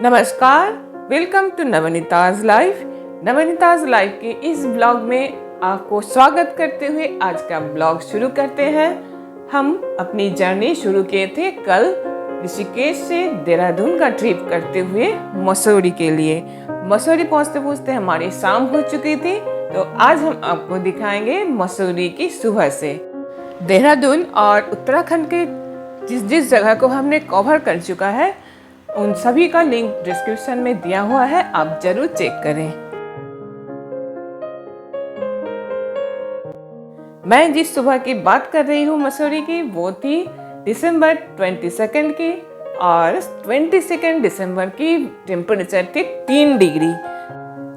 नमस्कार, welcome to नवनीताज life. नवनीताज life के इस ब्लॉग में आपको स्वागत करते हुए आज का ब्लॉग शुरू करते हैं। हम अपनी जर्नी शुरू किए थे कल ऋषिकेश से देहरादून का ट्रिप करते हुए मसूरी के लिए। मसूरी पहुंचते पहुंचते हमारी शाम हो चुकी थी, तो आज हम आपको दिखाएंगे मसूरी की सुबह से। देहरादून और उत्तराखंड के जिस जगह को हमने कवर कर चुका है उन सभी का लिंक डिस्क्रिप्शन में दिया हुआ है, आप जरूर चेक करें। मैं जिस सुबह की बात कर रही हूँ मसूरी की, वो थी दिसंबर 22 की, और 22 दिसंबर की टेम्परेचर थी 3 डिग्री।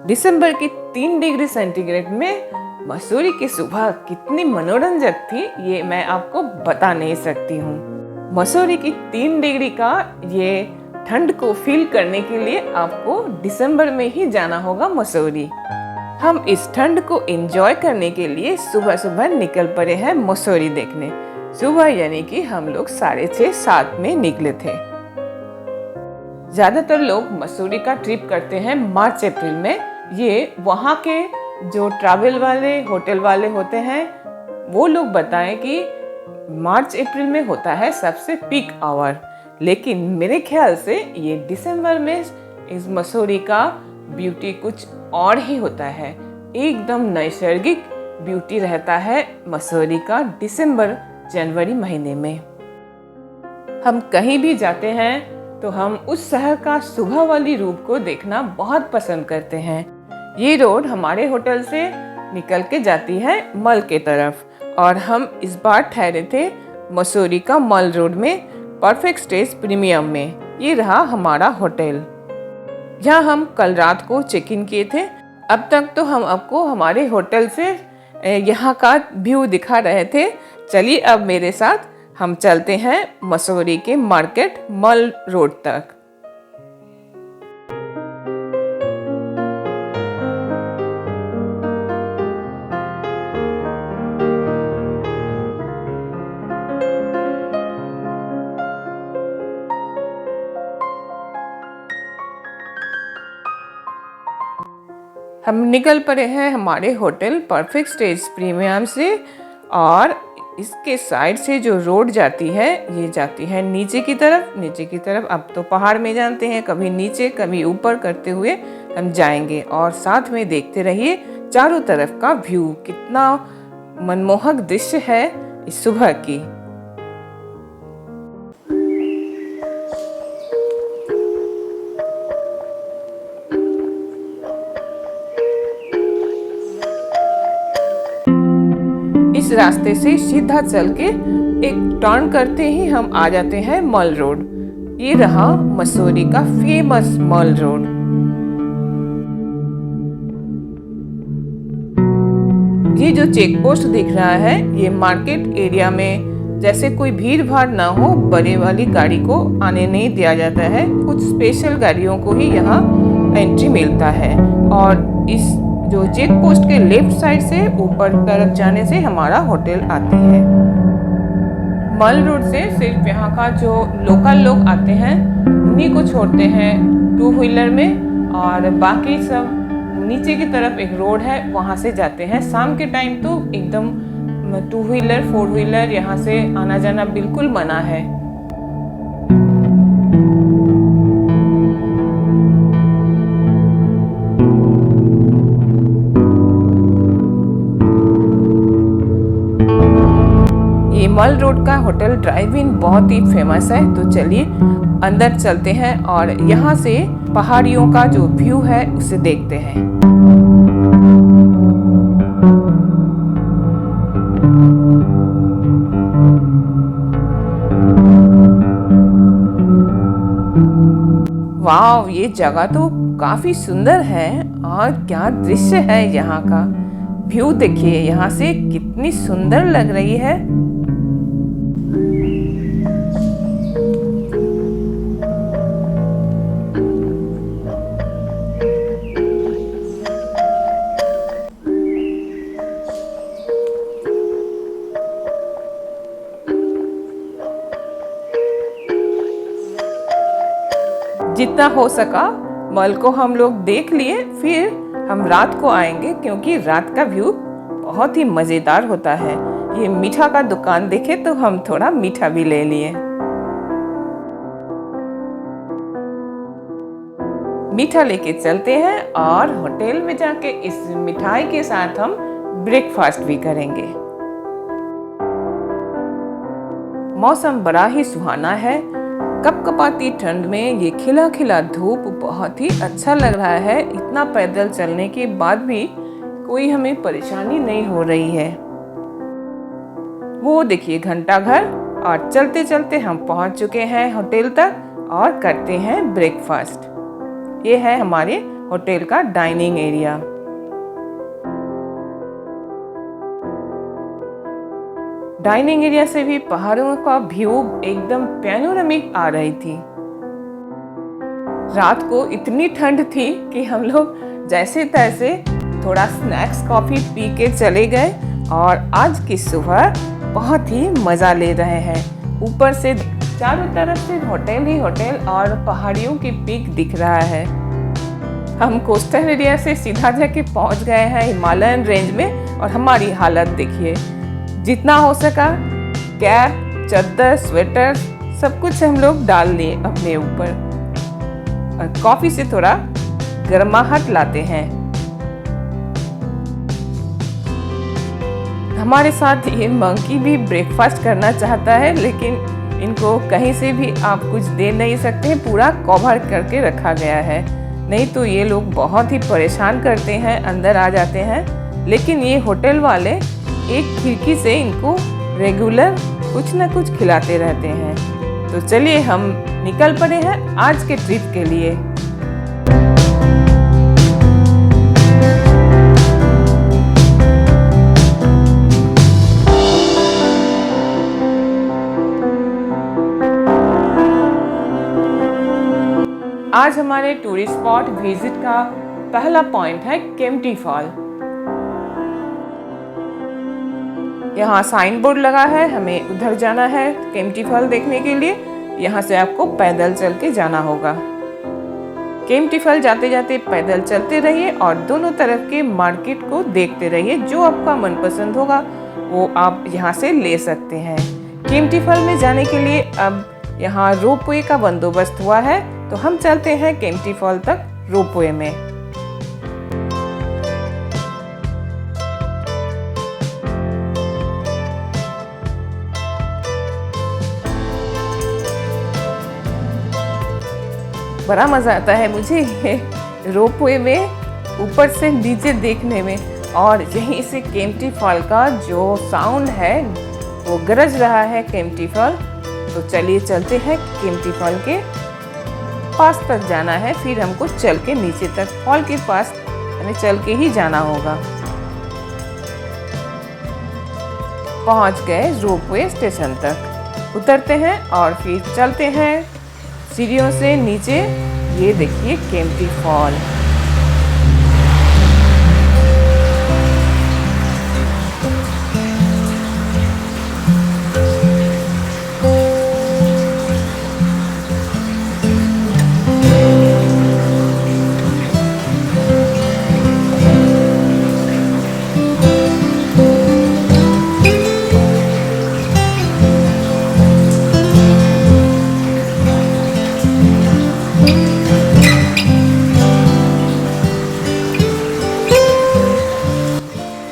दिसंबर की 3 डिग्री सेंटीग्रेड में मसूरी की सुबह कितनी मनोरंजक थी ये मैं आपको बता नहीं सकती हूँ। मसूरी की 3 डिग्री का ये ठंड को फील करने के लिए आपको दिसंबर में ही जाना होगा मसूरी। हम इस ठंड को एंजॉय करने के लिए सुबह सुबह निकल पड़े हैं मसूरी देखने। सुबह यानी कि हम लोग 6:30-7 में निकले थे। ज्यादातर लोग मसूरी का ट्रिप करते हैं मार्च अप्रैल में। ये वहाँ के जो ट्रैवल वाले होटल वाले होते हैं वो लोग बताएं कि मार्च अप्रैल में होता है सबसे पीक आवर, लेकिन मेरे ख्याल से ये दिसंबर में इस मसूरी का ब्यूटी कुछ और ही होता है। एकदम नैसर्गिक ब्यूटी रहता है मसूरी का दिसंबर जनवरी महीने में। हम कहीं भी जाते हैं तो हम उस शहर का सुबह वाली रूप को देखना बहुत पसंद करते हैं। ये रोड हमारे होटल से निकल के जाती है मल के तरफ, और हम इस बार ठहरे थे मसूरी का मल रोड में परफेक्ट स्टेज प्रीमियम में। ये रहा हमारा होटल। यहाँ हम कल रात को चेक इन किए थे। अब तक तो हम आपको हमारे होटल से यहाँ का व्यू दिखा रहे थे। चलिए अब मेरे साथ हम चलते हैं मसूरी के मार्केट मल रोड तक। हम निकल पड़े हैं हमारे होटल परफेक्ट स्टेज प्रीमियम से, और इसके साइड से जो रोड जाती है ये जाती है नीचे की तरफ। अब तो पहाड़ में जानते हैं, कभी नीचे कभी ऊपर करते हुए हम जाएंगे, और साथ में देखते रहिए चारों तरफ का व्यू। कितना मनमोहक दृश्य है इस सुबह की। इस रास्ते से सीधा चल के एक टर्न करते ही हम आ जाते हैं मल रोड। ये रहा मसूरी का फेमस मल रोड। ये जो चेक पोस्ट दिख रहा है ये मार्केट एरिया में जैसे कोई भीड़ भाड़ ना हो, बड़े वाली गाड़ी को आने नहीं दिया जाता है। कुछ स्पेशल गाड़ियों को ही यहाँ एंट्री मिलता है, और इस जो चेक पोस्ट के लेफ्ट साइड से ऊपर तरफ जाने से हमारा होटल आती है। मल रोड से सिर्फ यहाँ का जो लोकल लोग आते हैं उन्हीं को छोड़ते हैं 2 व्हीलर में, और बाकी सब नीचे की तरफ एक रोड है वहाँ से जाते हैं। शाम के टाइम तो एकदम 2 व्हीलर 4 व्हीलर यहाँ से आना जाना बिल्कुल मना है। मल रोड का होटल ड्राइव इन बहुत ही फेमस है, तो चलिए अंदर चलते हैं और यहाँ से पहाड़ियों का जो व्यू है उसे देखते हैं। वाव, ये जगह तो काफी सुंदर है, और क्या दृश्य है यहाँ का। व्यू देखिए यहाँ से कितनी सुंदर लग रही है। जितना हो सका मॉल को हम लोग देख लिए, फिर हम रात को आएंगे क्योंकि रात का व्यू बहुत ही मज़ेदार होता है। ये मीठा का दुकान देखे तो हम थोड़ा मीठा भी ले लिए। मीठा लेके चलते हैं और होटल में जाके इस मिठाई के साथ हम ब्रेकफास्ट भी करेंगे। मौसम बड़ा ही सुहाना है। कपकपाती ठंड में ये खिला खिला धूप बहुत ही अच्छा लग रहा है। इतना पैदल चलने के बाद भी कोई हमें परेशानी नहीं हो रही है। वो देखिए घंटा घर, और चलते चलते हम पहुंच चुके हैं होटल तक और करते हैं ब्रेकफास्ट। ये है हमारे होटल का डाइनिंग एरिया। डाइनिंग एरिया से भी पहाड़ों का व्यू एकदम पैनोरामिक आ रही थी। रात को इतनी ठंड थी कि हम लोग जैसे तैसे थोड़ा स्नैक्स कॉफी पी के चले गए और आज की सुबह बहुत ही मज़ा ले रहे हैं। ऊपर से चारों तरफ से होटल ही होटल और पहाड़ियों की पीक दिख रहा है। हम कोस्टल एरिया से सीधा जाके पहुंच गए हैं हिमालयन रेंज में और हमारी हालत देखिए। जितना हो सका कैप, चद्दर, स्वेटर सब कुछ हम लोग डाल लिए अपने ऊपर और कॉफ़ी से थोड़ा गर्माहट लाते हैं। हमारे साथ ये मंकी भी ब्रेकफास्ट करना चाहता है, लेकिन इनको कहीं से भी आप कुछ दे नहीं सकते, पूरा कवर करके रखा गया है। नहीं तो ये लोग बहुत ही परेशान करते हैं, अंदर आ जाते हैं। लेकिन ये होटल वाले एक खिड़की से इनको रेगुलर कुछ ना कुछ खिलाते रहते हैं। तो चलिए हम निकल पड़े हैं आज के ट्रिप के लिए। आज हमारे टूरिस्ट स्पॉट विजिट का पहला पॉइंट है केम्प्टी फॉल। यहाँ साइन बोर्ड लगा है, हमें उधर जाना है केम्प्टी फॉल देखने के लिए। यहाँ से आपको पैदल चल के जाना होगा। केम्प्टी फॉल जाते जाते पैदल चलते रहिए और दोनों तरफ के मार्केट को देखते रहिए। जो आपका मनपसंद होगा वो आप यहाँ से ले सकते हैं। केम्प्टी फॉल में जाने के लिए अब यहाँ रोपवे का बंदोबस्त हुआ है, तो हम चलते हैं केम्प्टी फॉल तक रोपवे में। बड़ा मजा आता है मुझे रोपवे में ऊपर से नीचे देखने में, और यहीं से केम्प्टी फॉल का जो साउंड है वो गरज रहा है केम्प्टी फॉल। तो चलिए चलते हैं केम्प्टी फॉल के पास तक जाना है, फिर हमको चल के नीचे तक फॉल के पास हमें चल के ही जाना होगा। पहुंच गए रोपवे स्टेशन तक, उतरते हैं और फिर चलते हैं सीढ़ियों से नीचे। ये देखिए केम्प्टी फॉल।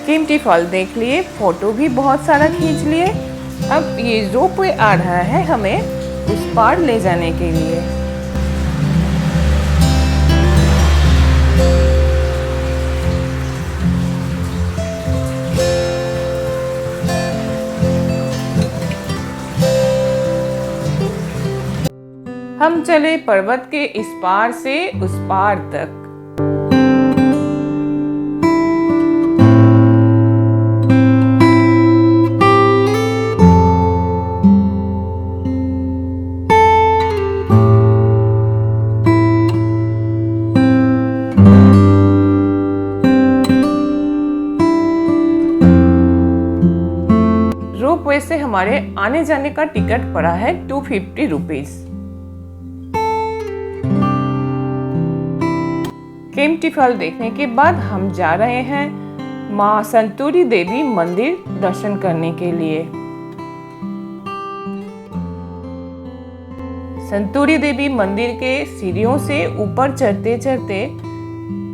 केम्प्टी फॉल देख लिए, फोटो भी बहुत सारा खींच लिए। अब ये रोपवे आ रहा है हमें उस पार ले जाने के लिए। हम चले पर्वत के इस पार से उस पार तक। रोपवे से हमारे आने जाने का टिकट पड़ा है 250 रुपीज। केम्प्टी फॉल देखने के बाद हम जा रहे हैं माँ संतूरी देवी मंदिर दर्शन करने के लिए। संतूरी देवी मंदिर के सीढ़ियों से ऊपर चढ़ते चढ़ते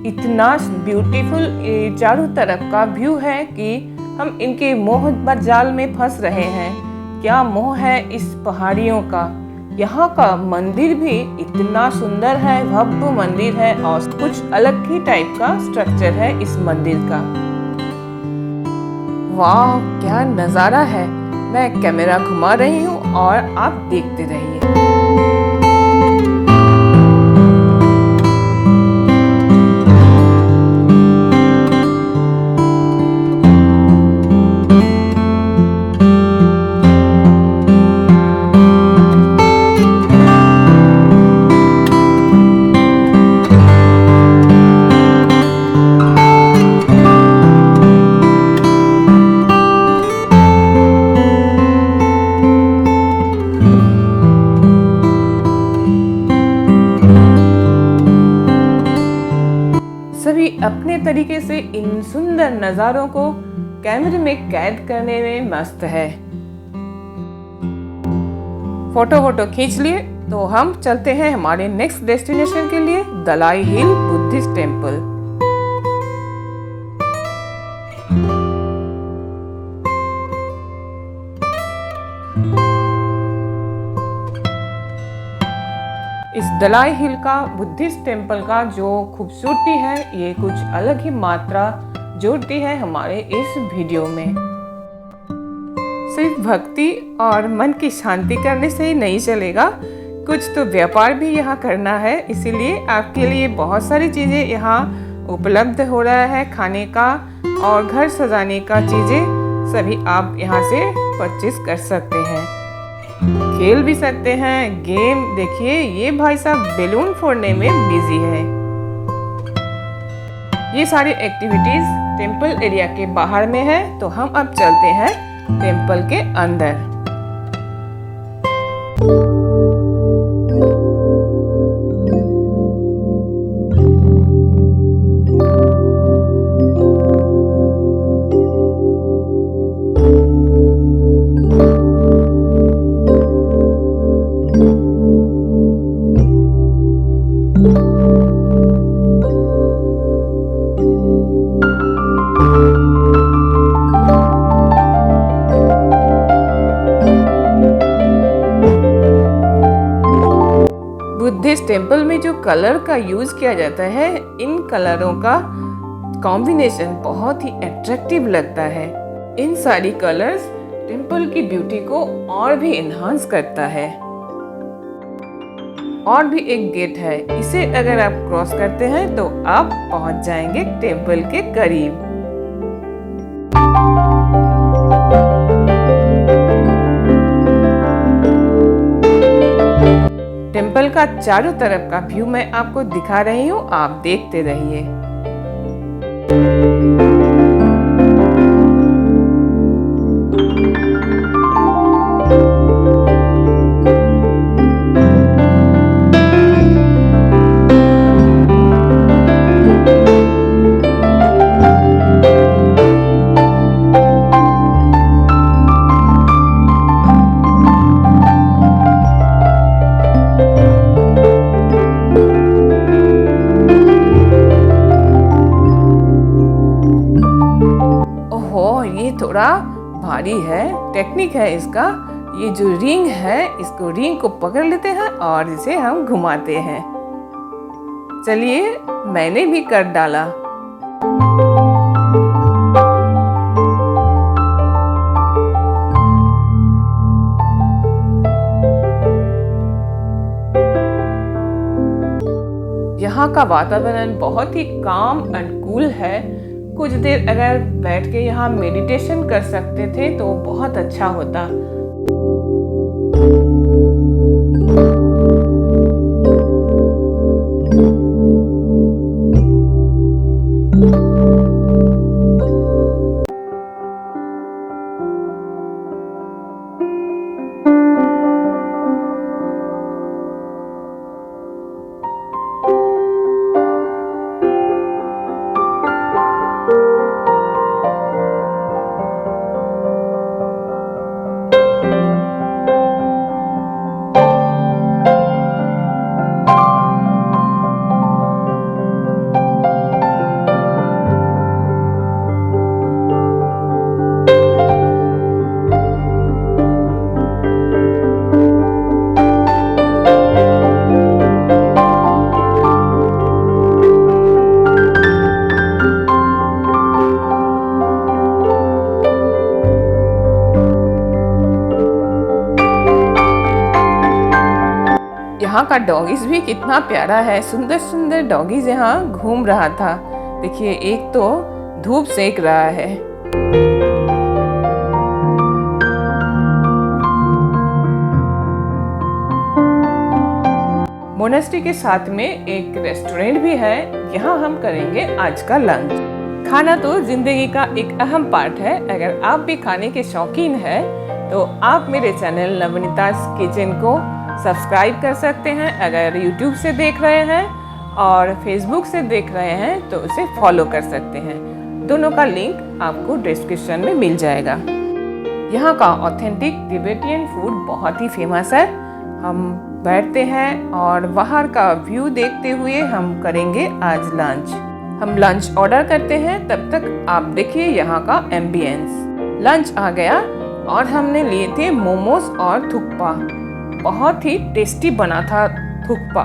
इतना ब्यूटीफुल चारों तरफ का व्यू है कि हम इनके मोह जाल में फंस रहे हैं। क्या मोह है इस पहाड़ियों का। यहाँ का मंदिर भी इतना सुंदर है, भव्य मंदिर है और कुछ अलग ही टाइप का स्ट्रक्चर है इस मंदिर का। वाह क्या नज़ारा है। मैं कैमरा घुमा रही हूँ और आप देखते रहिए। सभी अपने तरीके से इन सुंदर नज़ारों को कैमरे में कैद करने में मस्त है। फोटो खींच लिए तो हम चलते हैं हमारे नेक्स्ट डेस्टिनेशन के लिए, दलाई हिल बुद्धिस्ट टेम्पल। इस दलाई हिल का बुद्धिस्ट टेम्पल का जो खूबसूरती है ये कुछ अलग ही मात्रा जोड़ती है हमारे इस वीडियो में। सिर्फ भक्ति और मन की शांति करने से ही नहीं चलेगा, कुछ तो व्यापार भी यहाँ करना है। इसीलिए आपके लिए बहुत सारी चीज़ें यहाँ उपलब्ध हो रहा है, खाने का और घर सजाने का चीज़ें सभी आप यहाँ से परचेस कर सकते हैं, खेल भी सकते हैं गेम। देखिए ये भाई साहब बैलून फोड़ने में बिजी है। ये सारी एक्टिविटीज टेम्पल एरिया के बाहर में है, तो हम अब चलते हैं टेम्पल के अंदर। बुद्धिस्ट टेम्पल में जो कलर का यूज किया जाता है, इन कलरों का कॉम्बिनेशन बहुत ही अट्रैक्टिव लगता है। इन सारी कलर्स टेम्पल की ब्यूटी को और भी एनहांस करता है। और भी एक गेट है, इसे अगर आप क्रॉस करते हैं तो आप पहुंच जाएंगे टेम्पल के करीब। टेम्पल का चारों तरफ का व्यू मैं आपको दिखा रही हूँ, आप देखते रहिए। थोड़ा भारी है, टेक्निक है इसका। ये जो रिंग है, इसको रिंग को पकड़ लेते हैं और इसे हम घुमाते हैं। चलिए मैंने भी कर डाला। यहाँ का वातावरण बहुत ही काम एंड कूल है। कुछ देर अगर बैठ के यहाँ मेडिटेशन कर सकते थे तो बहुत अच्छा होता। यहाँ का डॉगीज भी कितना प्यारा है, सुंदर सुंदर डॉगीज यहाँ घूम रहा था। देखिए एक तो धूप सेक रहा है। मोनेस्ट्री के साथ में एक रेस्टोरेंट भी है, यहाँ हम करेंगे आज का लंच। खाना तो जिंदगी का एक अहम पार्ट है। अगर आप भी खाने के शौकीन हैं तो आप मेरे चैनल नवनीता's किचन को सब्सक्राइब कर सकते हैं। अगर YouTube से देख रहे हैं और Facebook से देख रहे हैं तो उसे फॉलो कर सकते हैं। दोनों का लिंक आपको डिस्क्रिप्शन में मिल जाएगा। यहाँ का ऑथेंटिक तिब्बतियन फूड बहुत ही फेमस है। हम बैठते हैं और बाहर का व्यू देखते हुए हम करेंगे आज लंच। हम लंच ऑर्डर करते हैं, तब तक आप देखिए यहाँ का एम्बियंस। लंच आ गया और हमने लिए थे मोमोज और थुक्पा। बहुत ही टेस्टी बना था थुक्पा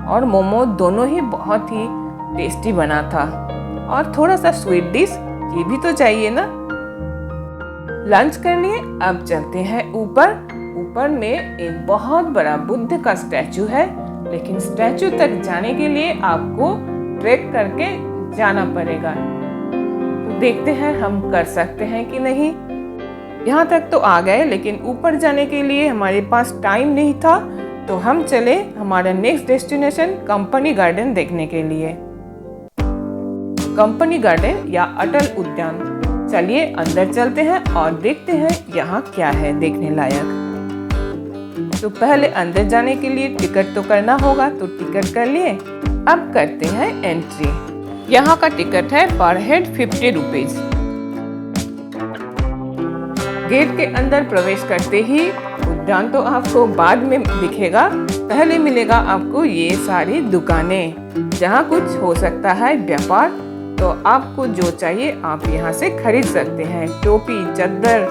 और मोमो, दोनों ही बहुत ही टेस्टी बना था। और थोड़ा सा स्वीट डिश ये भी तो चाहिए ना। लंच कर लिए, अब चलते हैं ऊपर। ऊपर में एक बहुत बड़ा बुद्ध का स्टैचू है, लेकिन स्टैचू तक जाने के लिए आपको ट्रेक करके जाना पड़ेगा। तो देखते हैं हम कर सकते हैं कि नहीं। यहाँ तक तो आ गए, लेकिन ऊपर जाने के लिए हमारे पास टाइम नहीं था, तो हम चले हमारा नेक्स्ट डेस्टिनेशन कंपनी गार्डन देखने के लिए। कंपनी गार्डन या अटल उद्यान। चलिए अंदर चलते हैं और देखते हैं यहाँ क्या है देखने लायक। तो पहले अंदर जाने के लिए टिकट तो करना होगा, तो टिकट कर लिए। अब करते हैं एंट्री। यहाँ का टिकट है पर हेड 50 रुपीज। गेट के अंदर प्रवेश करते ही उद्यान तो आपको बाद में दिखेगा, पहले मिलेगा आपको ये सारी दुकानें जहाँ कुछ हो सकता है व्यापार। तो आपको जो चाहिए आप यहाँ से खरीद सकते हैं। टोपी, चद्दर,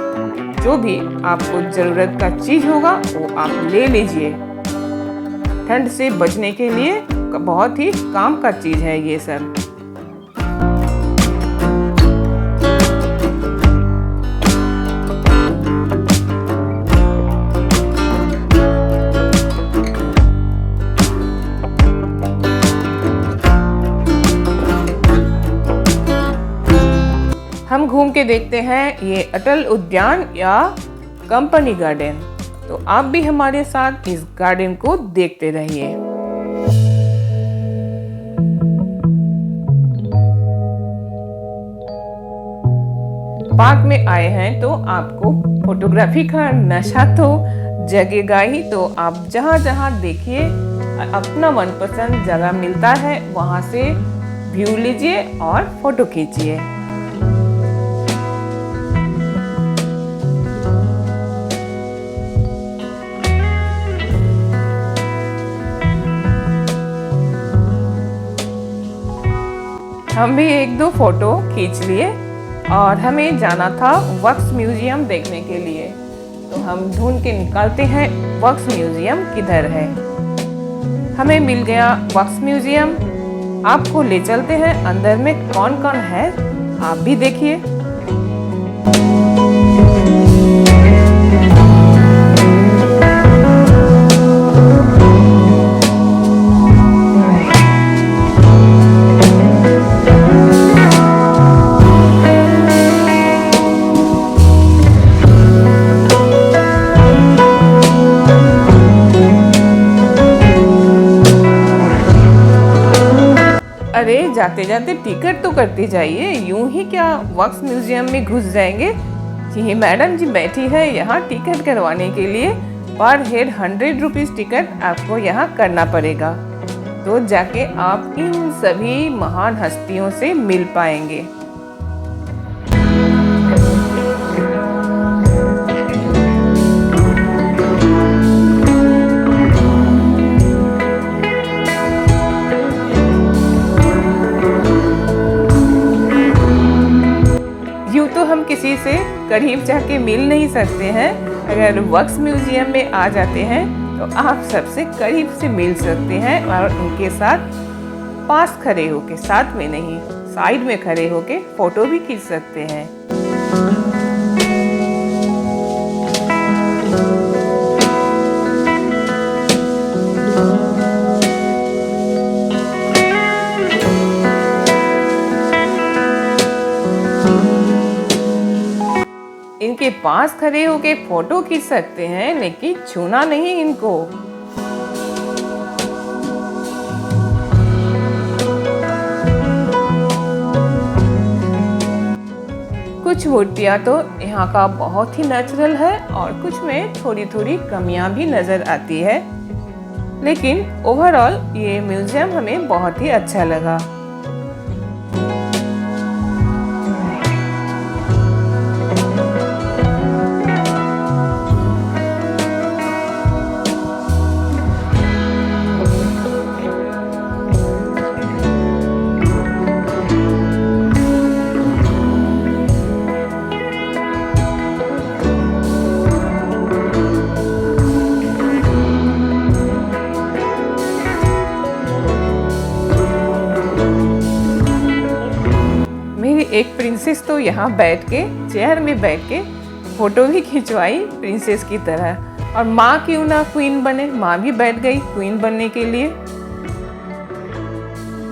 जो भी आपको जरूरत का चीज होगा वो आप ले लीजिए। ठंड से बचने के लिए बहुत ही काम का चीज है ये सब। हम घूम के देखते हैं ये अटल उद्यान या कंपनी गार्डन। तो आप भी हमारे साथ इस गार्डन को देखते रहिए। पार्क में आए हैं तो आपको फोटोग्राफी का नशा तो जगेगा ही। तो आप जहाँ जहाँ देखिए अपना मनपसंद जगह मिलता है वहाँ से व्यू लीजिए और फोटो खींचिए। हम भी एक दो फोटो खींच लिए और हमें जाना था वक्स म्यूजियम देखने के लिए। तो हम ढूंढ के निकालते हैं वक्स म्यूजियम किधर है। हमें मिल गया वक्स म्यूजियम। आपको ले चलते हैं अंदर में कौन कौन है, आप भी देखिए। अरे जाते जाते टिकट तो करते जाइए, यूं ही क्या वक्स म्यूजियम में घुस जाएंगे। ये मैडम जी बैठी है यहाँ टिकट करवाने के लिए। पर हेड 100 रुपीज टिकट आपको यहाँ करना पड़ेगा, तो जाके आप इन सभी महान हस्तियों से मिल पाएंगे। हम किसी से करीब जाके मिल नहीं सकते हैं। अगर वक्स म्यूजियम में आ जाते हैं तो आप सबसे करीब से मिल सकते हैं और उनके साथ पास खड़े होके, साथ में नहीं साइड में खड़े होके फोटो भी खींच सकते हैं। इनके पास खड़े होके फोटो खींच सकते हैं, लेकिन छूना नहीं इनको। कुछ मूर्तियाँ तो यहाँ का बहुत ही नेचुरल है और कुछ में थोड़ी थोड़ी कमियाँ भी नज़र आती है, लेकिन ओवरऑल ये म्यूजियम हमें बहुत ही अच्छा लगा। मेरी एक प्रिंसेस तो यहाँ बैठ के चेयर में बैठ के फोटो भी खिंचवाई प्रिंसेस की तरह। और माँ क्यों ना क्वीन बने, माँ भी बैठ गई क्वीन बनने के लिए।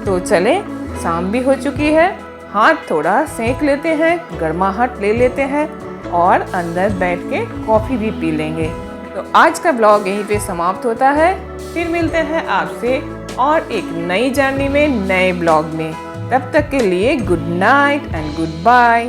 तो चले, शाम भी हो चुकी है, हाथ थोड़ा सेक लेते हैं, गर्माहट ले लेते हैं और अंदर बैठ के कॉफ़ी भी पी लेंगे। तो आज का ब्लॉग यहीं पे समाप्त होता है। फिर मिलते हैं आपसे और एक नई जर्नी में, नए ब्लॉग में। तब तक के लिए good night and good bye.